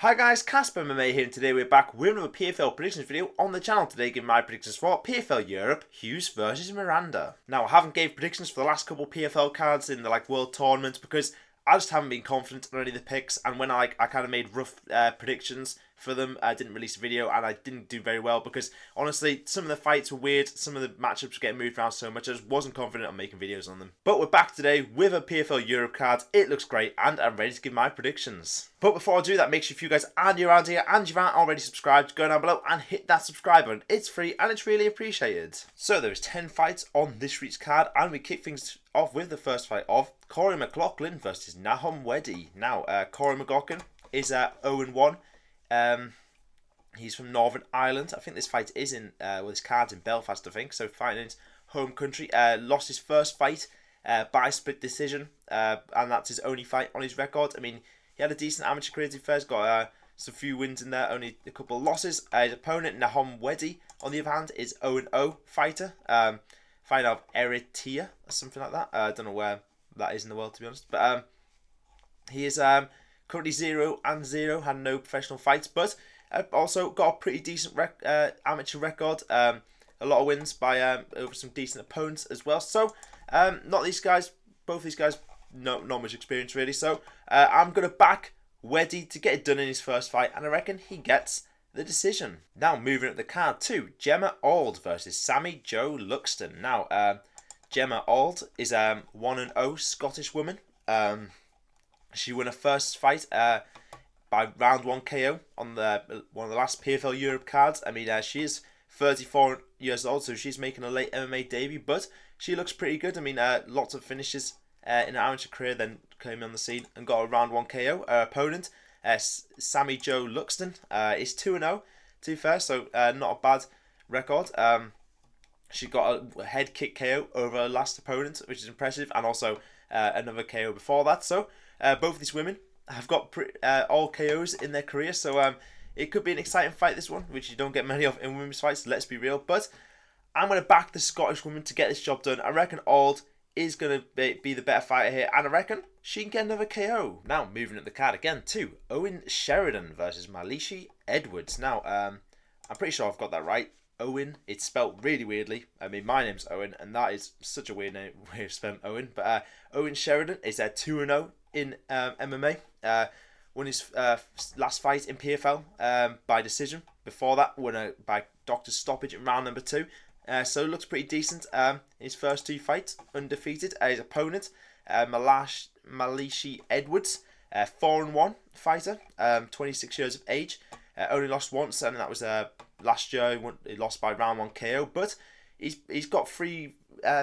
Hi guys, Casper MMA here, and today we're back with another PFL predictions video on the channel. Today giving my predictions for PFL Europe, Hughes versus Miranda. Now I haven't gave predictions for the last couple PFL cards in the world tournaments because I just haven't been confident in any of the picks, and when I kind of made rough predictions for them, I didn't release a video and I didn't do very well because honestly some of the fights were weird, some of the matchups were getting moved around so much I just wasn't confident on making videos on them. But we're back today with a PFL Europe card. It looks great and I'm ready to give my predictions. But before I do that, make sure if you guys are new around here and you aren't already subscribed, go down below and hit that subscribe button. It's free and it's really appreciated. So there's 10 fights on this week's card, and we kick things off with the first fight of Corey McLaughlin versus Wedi. Now, Corey McLaughlin is 0-1. He's from Northern Ireland. I think this fight is in, this card's in Belfast, I think. So fighting in his home country. Lost his first fight by split decision, and that's his only fight on his record. I mean, he had a decent amateur career. He's got some few wins in there, only a couple of losses. His opponent, Wedi, on the other hand, is 0-0 fighter. Fight out of Eritrea or something like that. I don't know where that is in the world, to be honest. But he is currently 0-0, had no professional fights, but also got a pretty decent amateur record. A lot of wins by over some decent opponents as well. So, not these guys, both these guys, not much experience really. So, I'm going to back Wedi to get it done in his first fight, and I reckon he gets the decision. Now, moving up the card to Gemma Auld versus Sammy Jo Luxton. Now, Gemma Auld is 1-0 Scottish woman. She won her first fight by round 1 KO on one of the last PFL Europe cards. I mean, she is 34 years old, so she's making a late MMA debut, but she looks pretty good. I mean, lots of finishes in her amateur career, then came on the scene and got a round 1 KO. Her opponent, Sammy Jo Luxton, is 2-0, to be fair, so not a bad record. She got a head kick KO over her last opponent, which is impressive, and also another KO before that. So both these women have got all KOs in their career, so it could be an exciting fight, this one, which you don't get many of in women's fights, let's be real. But I'm going to back the Scottish woman to get this job done. I reckon Auld is going to be the better fighter here, and I reckon she can get another KO. Now, moving up the card again to Owen Sheridan versus McLaughlin. Now, I'm pretty sure I've got that right. Owen, it's spelt really weirdly. I mean, my name's Owen, and that is such a weird name, way of spelling Owen. But Owen Sheridan is 2-0 in MMA. Won his last fight in PFL by decision. Before that, won by doctor's stoppage in round number 2. So looks pretty decent. His first 2 fights, undefeated. His opponent, McLaughlin-Evans, 4-1 fighter, 26 years of age. Only lost once, and that was last year. He lost by round 1 KO, but he's got 3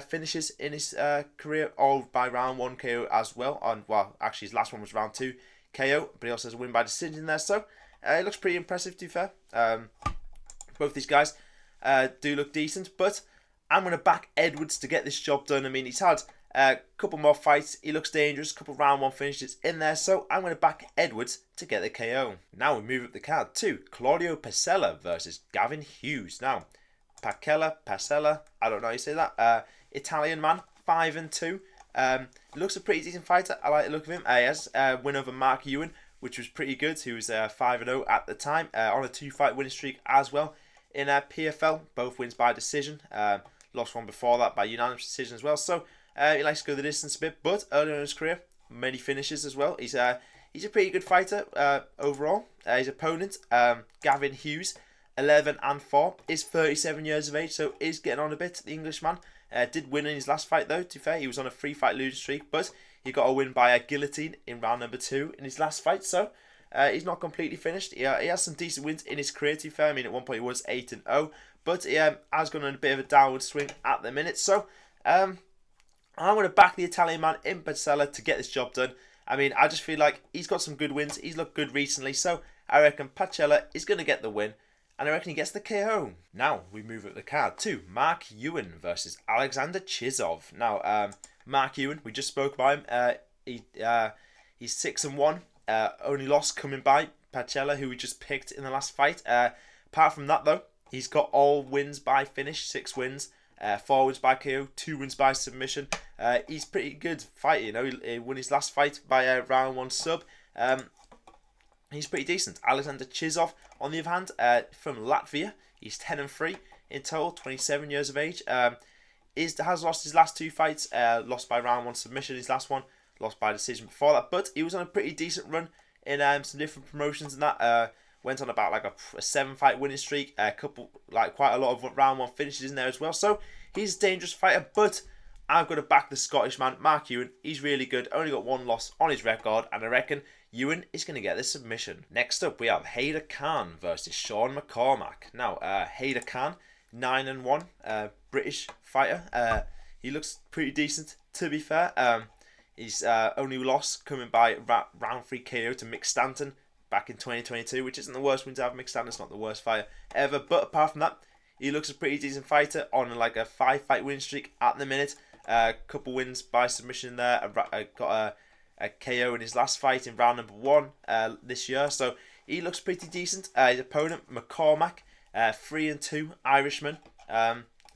finishes in his career, all by round 1 KO as well. And well, actually his last one was round 2 KO, but he also has a win by decision there. So it looks pretty impressive, to be fair. Both these guys do look decent, but I'm going to back Edwards to get this job done. I mean, he's had a couple more fights. He looks dangerous. A couple of round 1 finishes in there. So I'm going to back Edwards to get the KO. Now we move up the card to Claudio Pacella versus Gavin Hughes. Now, Pacella, I don't know how you say that. Italian man, 5-2. Looks a pretty decent fighter. I like the look of him. He has a win over Ewen, which was pretty good. He was 5-0 at the time, on a 2-fight winning streak as well. In PFL, both wins by decision. Lost one before that by unanimous decision as well. So he likes to go the distance a bit, but earlier in his career, many finishes as well. He's a pretty good fighter overall. His opponent, Gavin Hughes, 11-4, is 37 years of age, so is getting on a bit. The Englishman did win in his last fight though. To be fair, he was on a 3-fight losing streak, but he got a win by a guillotine in round number 2 in his last fight. So he's not completely finished. He has some decent wins in his career, to be fair. I mean, at one point he was 8-0, but he has gone on a bit of a downward swing at the minute. So I'm going to back the Italian man in Pacella to get this job done. I mean, I just feel like he's got some good wins. He's looked good recently, so I reckon Pacella is going to get the win, and I reckon he gets the KO. Now we move up the card to Mark Ewen versus Alexander Chizov. Now, Mark Ewen, we just spoke about him. He's 6-1. Only loss coming by Pacella, who we just picked in the last fight. Apart from that, though, he's got all wins by finish, 6 wins. 4 wins by KO, 2 wins by submission. He's pretty good fighter, you know. He won his last fight by round 1 sub. He's pretty decent. Alexander Chizov, on the other hand, from Latvia, he's 10-3 in total, 27 years of age. Has lost his last 2 fights, lost by round 1 submission his last one, lost by decision before that, but he was on a pretty decent run in some different promotions and that. Went on about like a 7-fight winning streak, a couple, like quite a lot of round 1 finishes in there as well. So he's a dangerous fighter, but I've got to back the Scottish man, Mark Ewen. He's really good, only got 1 loss on his record, and I reckon Ewen is going to get this submission. Next up, we have Haider Khan versus Sean McCormac. Now, Haider Khan, 9-1, British fighter. He looks pretty decent, to be fair. His only loss coming by round 3 KO to Mick Stanton back in 2022, which isn't the worst win to have. Mick Stanton's not the worst fighter ever, but apart from that, he looks a pretty decent fighter on like a 5-fight win streak at the minute. Couple wins by submission there. Got a KO in his last fight in round number 1 this year, so he looks pretty decent. His opponent, McCormac, 3-2 Irishman.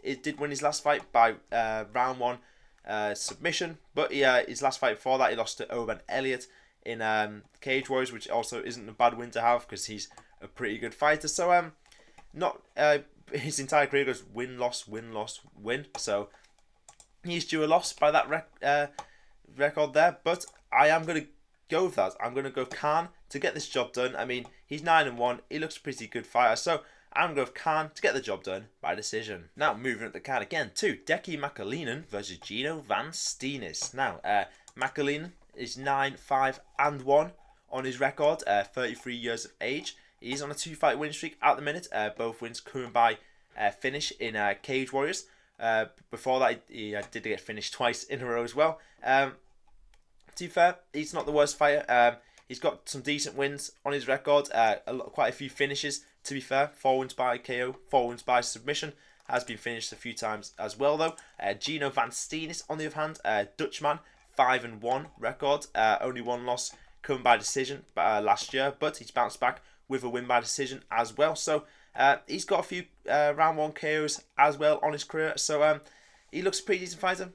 It did win his last fight by round 1 submission, but his last fight before that he lost to Oban Elliott in Cage Warriors, which also isn't a bad win to have because he's a pretty good fighter. So not his entire career goes win loss win loss win. So he's due a loss by that record there, but I am going to go with that. I'm going to go Khan to get this job done. I mean, he's 9-1. He looks a pretty good fighter, so I'm going to go with Khan to get the job done by decision. Now, moving up the card again to Decky McAleenan versus Gino Van Steenis. Now, McAleenan is 9-5-1 on his record, 33 years of age. He's on a 2-fight win streak at the minute. Both wins coming by finish in Cage Warriors. Before that, he did get finished twice in a row as well. To be fair, he's not the worst fighter. He's got some decent wins on his record. Quite a few finishes, to be fair. 4 wins by KO, 4 wins by submission. Has been finished a few times as well, though. Gino Van Steenis, on the other hand, Dutchman, 5-1 record. Only 1 loss coming by decision last year, but he's bounced back with a win by decision as well. So he's got a few round 1 KOs as well on his career. So he looks a pretty decent fighter.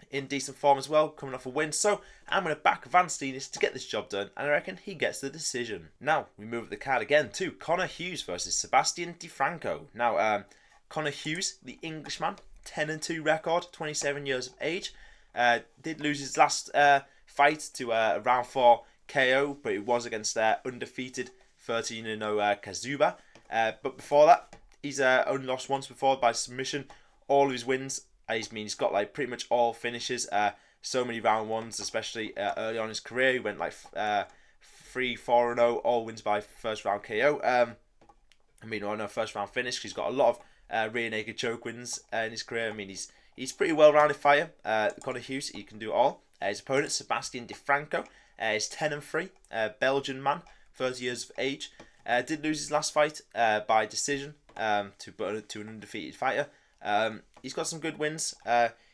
In decent form as well, coming off a win. So I'm going to back Van Steenis to get this job done, and I reckon he gets the decision. Now, we move up the card again to Conor Hughes versus Sebastian DeFranco. Now, Conor Hughes, the Englishman, 10-2 record, 27 years of age. Did lose his last fight to a round 4 KO, but it was against undefeated 13-0 Kazuba. But before that, he's only lost once before by submission. All of his wins, he's got like pretty much all finishes. So many round 1s, especially early on in his career. He went like 3-4-0, all wins by first round KO. First round finish. He's got a lot of rear naked choke wins in his career. I mean, he's pretty well rounded fighter. Conor Hughes, he can do it all. His opponent, Sebastian DeFranco, is 10-3, Belgian man, 30 years of age. Did lose his last fight by decision to an undefeated fighter. He's got some good wins.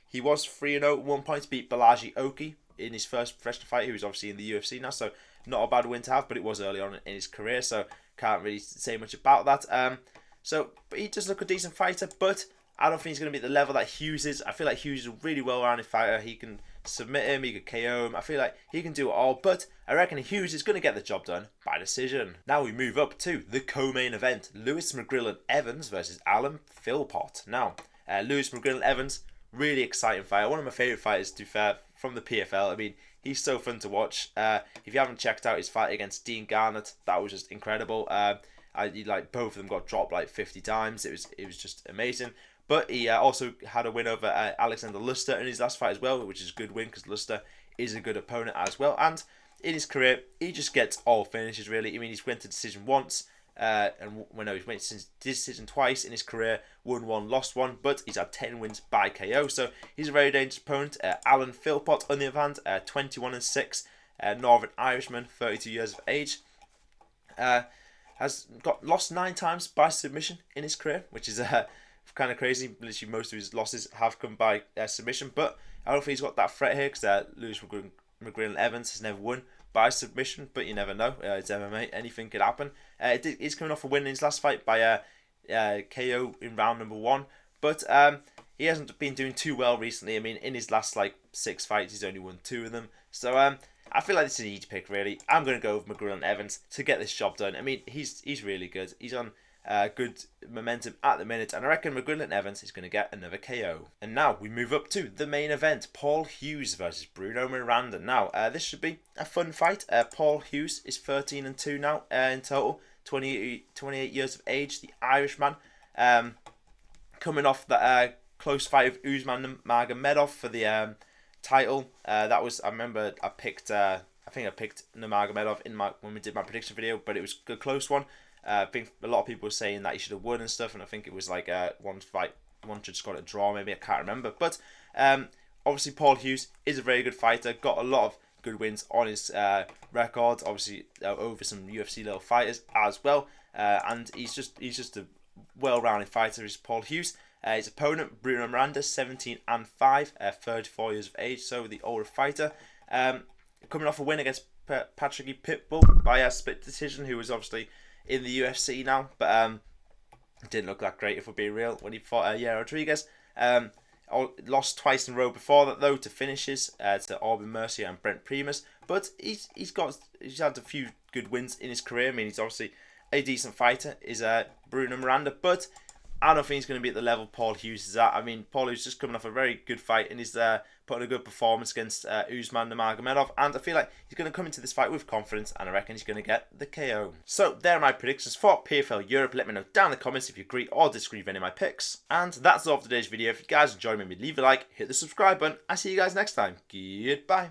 He was 3-0 at one point to beat Balaji Oki in his first professional fight, who's obviously in the UFC now, so not a bad win to have, but it was early on in his career, so can't really say much about that. But he does look a decent fighter, but I don't think he's going to be at the level that Hughes is. I feel like Hughes is a really well-rounded fighter. He can submit him, he can KO him. I feel like he can do it all, but I reckon Hughes is going to get the job done by decision. Now we move up to the co-main event. Lewis McGrillen-Evans versus Alan Philpott. Now, Lewis McGrillen-Evans, really exciting fighter. One of my favourite fighters, to be fair, from the PFL. I mean, he's so fun to watch. If you haven't checked out his fight against Dean Garnett, that was just incredible. Both of them got dropped like 50 times. It was just amazing. But he also had a win over Alexander Luxton in his last fight as well, which is a good win because Luxton is a good opponent as well. And in his career, he just gets all finishes, really. I mean, he's went to decision once, he's went to decision twice in his career, won 1, lost 1, but he's had 10 wins by KO. So he's a very dangerous opponent. Alan Philpott, on the other hand, 21-6, Northern Irishman, 32 years of age. Has lost 9 times by submission in his career, which is kind of crazy. Literally most of his losses have come by submission, but I don't think he's got that threat here because Lewis McGrillen-Evans has never won by submission, but you never know. It's MMA, anything could happen. He's coming off a win in his last fight by KO in round number 1, but he hasn't been doing too well recently. I mean, in his last 6 fights, he's only won 2 of them. So I feel like this is an easy pick, really. I'm going to go with McGrillen-Evans to get this job done. I mean, he's really good. He's on good momentum at the minute, and I reckon McGrillen-Evans is going to get another KO. And now we move up to the main event, Paul Hughes versus Bruno Miranda. Now, this should be a fun fight. Paul Hughes is 13-2 now in total, 28 years of age, the Irishman, coming off the close fight with Usman Nurmagomedov for the title. That was, I remember I picked, I think I picked Nurmagomedov when we did my prediction video, but it was a close one. I think a lot of people were saying that he should have won and stuff, and I think it was like one should score a draw, maybe, I can't remember. But obviously Paul Hughes is a very good fighter, got a lot of good wins on his record, obviously over some UFC level fighters as well, and he's just a well-rounded fighter. Is Paul Hughes. His opponent, Bruno Miranda, 17-5, 34 years of age, so the older fighter, coming off a win against Patrick Pitbull by a split decision, who was obviously in the UFC now, but didn't look that great, if we're being real, when he fought Yair Rodriguez. Lost twice in a row before that, though, to finishes to Auburn Mercier and Brent Primus. But he's had a few good wins in his career. I mean, he's obviously a decent fighter, is Bruno Miranda, but I don't think he's going to be at the level Paul Hughes is at. I mean, Paul Hughes is just coming off a very good fight, and he's putting a good performance against Usman Nurmagomedov, and I feel like he's going to come into this fight with confidence, and I reckon he's going to get the KO. So there are my predictions for PFL Europe. Let me know down in the comments if you agree or disagree with any of my picks. And that's all for today's video. If you guys enjoyed, maybe leave a like, hit the subscribe button. I'll see you guys next time. Goodbye.